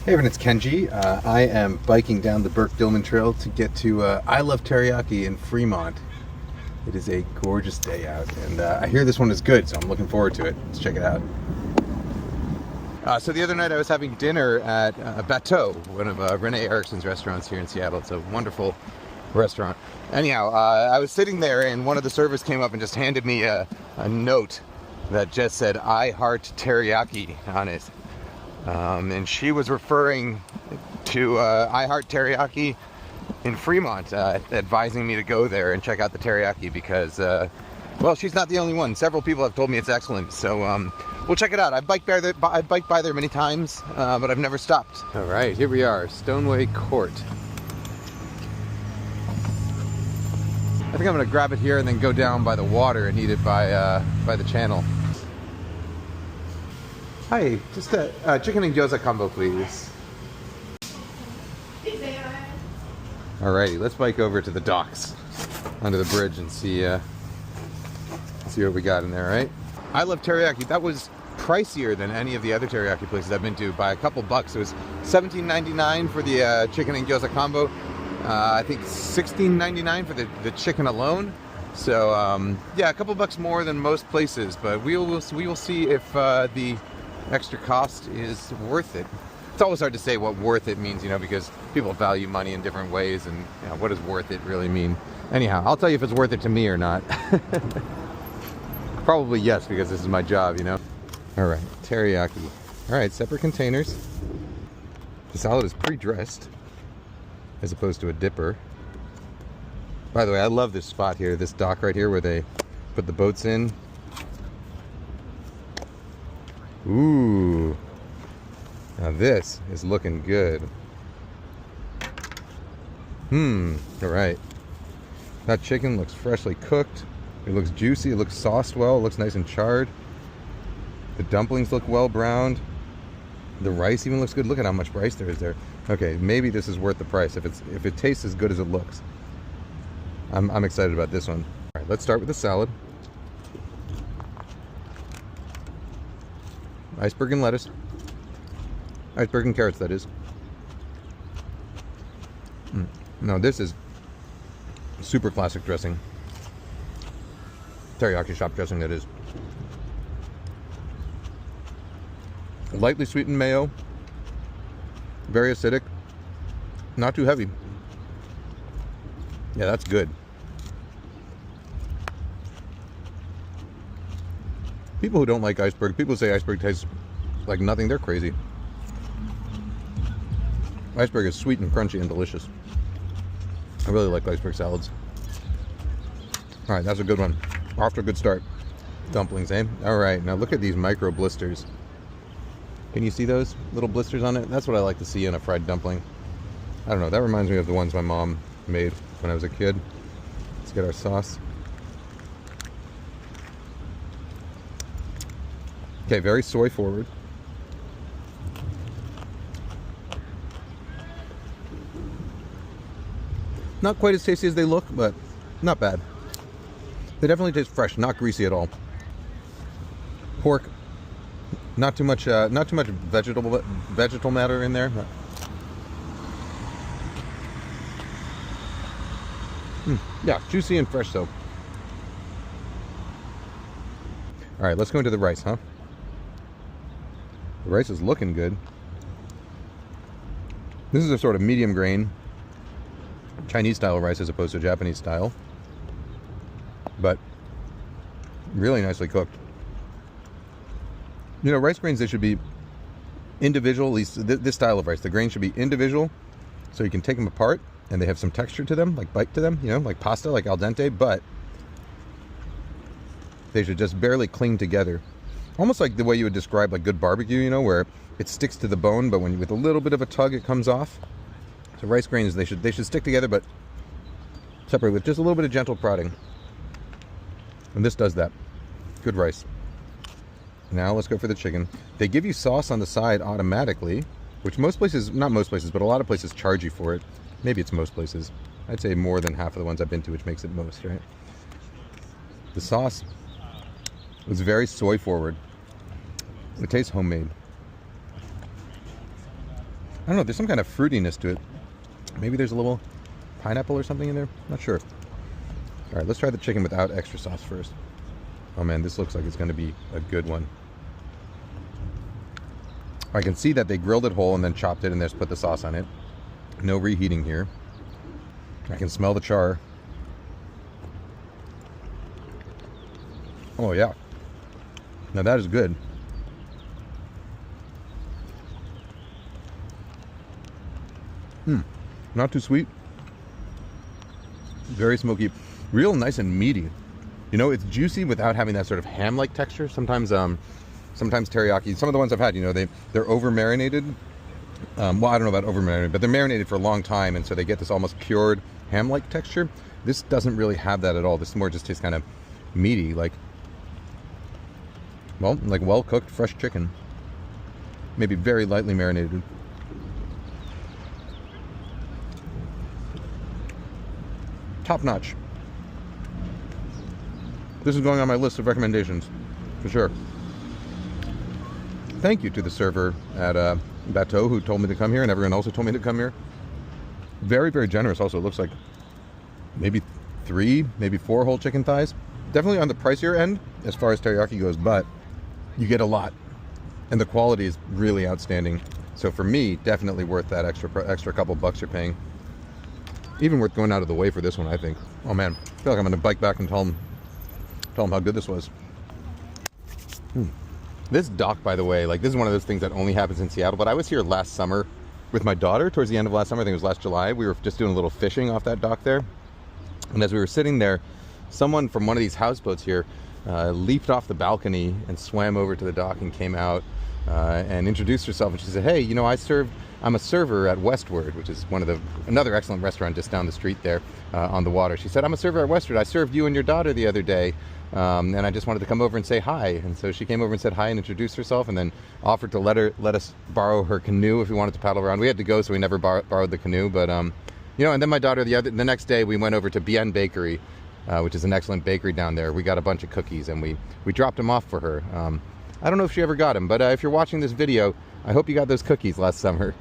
Hey everyone, it's Kenji. I am biking down the Burke-Dillman Trail to get to I Love Teriyaki in Fremont. It is a gorgeous day out, and I hear this one is good, so I'm looking forward to it. Let's check it out. So the other night I was having dinner at Bateau, one of Rene Ericsson's restaurants here in Seattle. It's a wonderful restaurant. Anyhow, I was sitting there and one of the servers came up and just handed me a note that just said, "I heart teriyaki" on it. And she was referring to I Heart Teriyaki in Fremont, advising me to go there and check out the teriyaki because, well, she's not the only one. Several people have told me it's excellent, so we'll check it out. I've biked by there many times, but I've never stopped. All right, here we are, Stoneway Court. I think I'm gonna grab it here and then go down by the water and eat it by the channel. Hi, just a chicken and gyoza combo, please. Alrighty, let's bike over to the docks under the bridge and see what we got in there, right? I Love Teriyaki. That was pricier than any of the other teriyaki places I've been to by a couple bucks. It was $17.99 for the chicken and gyoza combo. I think $16.99 for the chicken alone. So yeah, a couple bucks more than most places, but we will see if the extra cost is worth it. It's always hard to say what worth it means, you know, because people value money in different ways, and you know, what does worth it really mean? Anyhow, I'll tell you if it's worth it to me or not. Probably yes, because this is my job, you know. All right, teriyaki. All right, separate containers. The salad is pre-dressed as opposed to a dipper. By the way, I love this spot here, this dock right here where they put the boats in. Ooh, now this is looking good. All right. That chicken looks freshly cooked. It looks juicy, it looks sauced well, it looks nice and charred. The dumplings look well browned. The rice even looks good. Look at how much rice there is there. Okay, maybe this is worth the price if it tastes as good as it looks. I'm excited about this one. All right, let's start with the salad. Iceberg and lettuce. Iceberg and carrots, that is. No, this is super classic dressing. Teriyaki shop dressing, that is. Lightly sweetened mayo. Very acidic. Not too heavy. Yeah, that's good. People who don't like iceberg, people who say iceberg tastes like nothing, they're crazy. Iceberg is sweet and crunchy and delicious. I really like iceberg salads. All right, that's a good one. Off to a good start. Dumplings, eh? All right, now look at these micro blisters. Can you see those little blisters on it? That's what I like to see in a fried dumpling. I don't know, that reminds me of the ones my mom made when I was a kid. Let's get our sauce. Okay, very soy forward. Not quite as tasty as they look, but not bad. They definitely taste fresh, not greasy at all. Pork, not too much vegetable matter in there. Yeah, juicy and fresh though. All right, let's go into the rice, huh? The rice is looking good. This is a sort of medium grain Chinese style rice as opposed to Japanese style, but really nicely cooked. You know, rice grains, they should be individual, at least this style of rice. The grains should be individual so you can take them apart and they have some texture to them, like bite to them, you know, like pasta, like al dente, but they should just barely cling together. Almost like the way you would describe like good barbecue, you know, where it sticks to the bone, but when with a little bit of a tug, it comes off. So rice grains, they should stick together, but separate with just a little bit of gentle prodding. And this does that. Good rice. Now let's go for the chicken. They give you sauce on the side automatically, which most places, not most places, but a lot of places charge you for it. Maybe it's most places. I'd say more than half of the ones I've been to, which makes it most, right? The sauce was very soy forward. It tastes homemade. don't know, there's some kind of fruitiness to it. Maybe there's a little pineapple or something in there. Not sure. All right, let's try the chicken without extra sauce first. Oh man, this looks like it's going to be a good one. I can see that they grilled it whole and then chopped it and just put the sauce on it. No reheating here. I can smell the char. Oh yeah. Now that is good. Not too sweet. Very smoky. Real nice and meaty. You know, it's juicy without having that sort of ham-like texture. Sometimes teriyaki, some of the ones I've had, you know, they're over-marinated. Well, I don't know about over-marinated, but they're marinated for a long time, and so they get this almost cured ham-like texture. This doesn't really have that at all. This more just tastes kind of meaty, like well-cooked fresh chicken. Maybe very lightly marinated. Top notch. This is going on my list of recommendations, for sure. Thank you to the server at Bateau who told me to come here, and everyone else who told me to come here. Very, very generous also. It looks like maybe 3, maybe 4 whole chicken thighs. Definitely on the pricier end as far as teriyaki goes, but you get a lot. And the quality is really outstanding. So for me, definitely worth that extra couple bucks you're paying. Even worth going out of the way for this one, I think. Oh man, I feel like I'm gonna bike back and tell them how good this was. This dock, by the way, like this is one of those things that only happens in Seattle, but I was here last summer with my daughter towards the end of last summer. I think it was last July. We were just doing a little fishing off that dock there. And as we were sitting there, someone from one of these houseboats here leaped off the balcony and swam over to the dock and came out and introduced herself. And she said, hey, you know, I'm a server at Westward, which is another excellent restaurant just down the street there on the water. She said, I'm a server at Westward. I served you and your daughter the other day. And I just wanted to come over and say hi. And so she came over and said hi and introduced herself, and then offered to let us borrow her canoe if we wanted to paddle around. We had to go, so we never borrowed the canoe. But you know, and then my daughter the next day we went over to Bien Bakery, which is an excellent bakery down there. We got a bunch of cookies and we dropped them off for her. I don't know if she ever got them, but if you're watching this video, I hope you got those cookies last summer.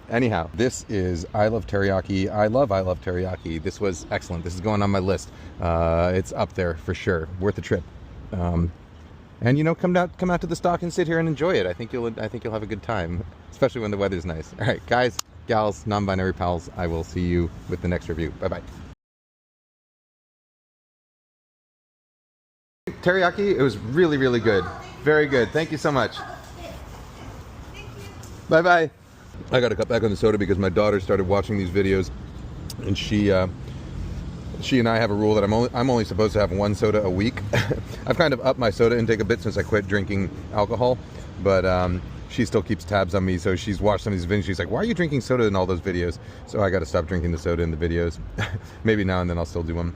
Anyhow, this is I Love Teriyaki. I love Teriyaki. This was excellent. This is going on my list. It's up there for sure. Worth the trip. And you know, come out to the stock and sit here and enjoy it. I think you'll have a good time, especially when the weather's nice. All right, guys, gals, non-binary pals. I will see you with the next review. Bye bye. Teriyaki. It was really, really good. Very good. Thank you so much. Bye bye. I got to cut back on the soda because my daughter started watching these videos, and she and I have a rule that I'm only supposed to have 1 soda a week. I've kind of upped my soda intake a bit since I quit drinking alcohol, but she still keeps tabs on me. So she's watched some of these videos. She's like, "Why are you drinking soda in all those videos?" So I got to stop drinking the soda in the videos. Maybe now and then I'll still do them.